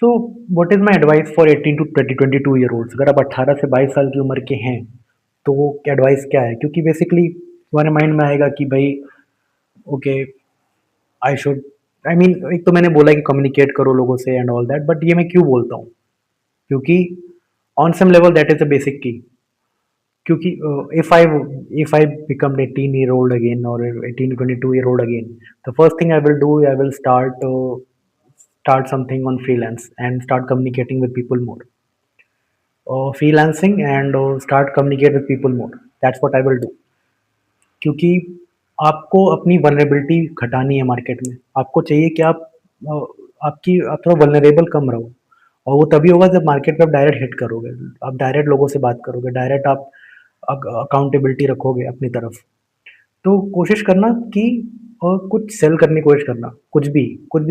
So what is my advice for 18 to 22 year olds? अगर आप 18 से 22 साल की उम्र के हैं, तो वो एडवाइस क्या है? क्योंकि बेसिकली तुम्हारे माइंड में आएगा कि भाई okay, I should, I mean एक तो मैंने बोला कि कम्युनिकेट करो लोगों से एंड ऑल दैट, बट ये मैं क्यों बोलता हूँ? क्योंकि on some level that is the basic key. क्योंकि if I become 18 year old again or 18 to 22 year old again, the first thing I will do, I will start something on freelance and start communicating with people more. Freelancing and start communicate with people more. That's what I will do. क्योंकि आपको अपनी vulnerability घटानी है market में। आपको चाहिए कि अ, आप थोड़ा वल्नरेबल कम रहो, और वो तभी होगा जब मार्केट पे आप डायरेक्ट हिट करोगे। आप डायरेक्ट लोगों से बात करोगे, डायरेक्ट आप अकाउंटेबिलिटी रखोगे अपनी तरफ। तो कोशिश करना कि कुछ सेल करने की कोशिश करना, कुछ भी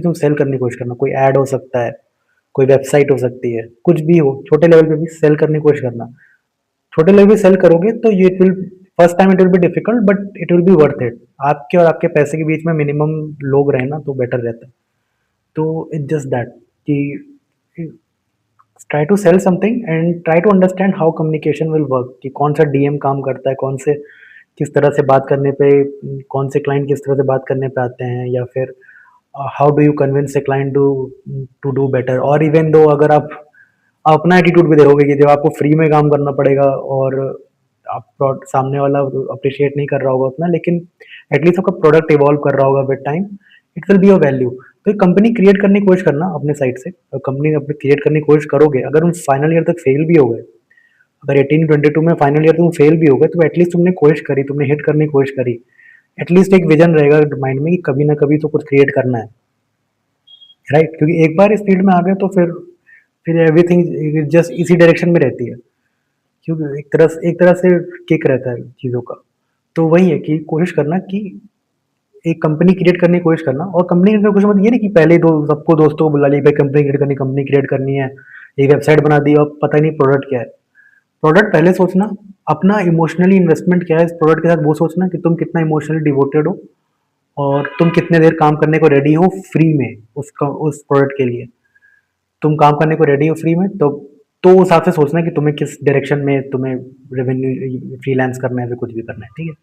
तुम सेल करने की कोशिश करना। कोई ऐड हो सकता है, कोई वेबसाइट हो सकती है, कुछ भी हो, छोटे लेवल पे भी सेल करने की कोशिश करना। छोटे लेवल पे सेल करोगे तो ये it will, first time it will be difficult but it will be worth it. आपके और आपके पैसे के बीच में मिनिमम लोग रहे ना तो बेटर रहता है। तो इट्स जस्ट दैट कि try to sell something and try to understand how communication will work, कि कौन सा डीएम काम करता है, कौन से किस तरह से बात करने पे, कौन से क्लाइंट किस तरह से बात करने पे आते हैं, या फिर how do you convince a client to do better. और इवन दो अगर आप अपना एटीट्यूड भी देखोगे कि जब आपको फ्री में काम करना पड़ेगा और आप सामने वाला अप्रिशिएट नहीं कर रहा होगा उतना, लेकिन एटलीस्ट आपका प्रोडक्ट इवॉल्व कर रहा होगा with time, it will be a value. तो एक कंपनी क्रिएट करने की कोशिश करना अपने साइड से, कंपनी अपनी क्रिएट करने की कोशिश करोगे। अगर तुम फाइनल ईयर तक फेल भी हो गए, अगर 18-22 में फाइनल ईयर तुम फेल भी हो गए, तो एटलीस्ट तुमने कोशिश करी, तुमने हिट करने की कोशिश करी। एटलीस्ट एक विजन रहेगा माइंड में कि कभी ना कभी तो कुछ क्रिएट करना है, राइट? क्योंकि एक बार इस फील्ड में आ गए तो फिर एवरीथिंग जस्ट इसी डायरेक्शन में रहती है। क्योंकि एक तरह से किक रहता है चीज़ों का। तो वही है कि कोशिश करना कि एक कंपनी क्रिएट करने की कोशिश करना। और कंपनी क्रिएट करने की कोशिश मतलब ये नहीं कि पहले ही दो सबको दोस्तों को बुला ली, भाई कंपनी क्रिएट करनी है, एक वेबसाइट बना दी और पता ही नहीं प्रोडक्ट क्या है। प्रोडक्ट पहले सोचना, अपना इमोशनली इन्वेस्टमेंट क्या है इस प्रोडक्ट के साथ, वो सोचना कि तुम कितना इमोशनली डिवोटेड हो और तुम कितने देर काम करने को रेडी हो फ्री में उस प्रोडक्ट के लिए। तुम काम करने को रेडी हो फ्री में, तो उस हिसाब से सोचना कि तुम्हें किस डायरेक्शन में तुम्हें रेवेन्यू फ्रीलांस करना है, फिर कुछ भी करना है, ठीक है?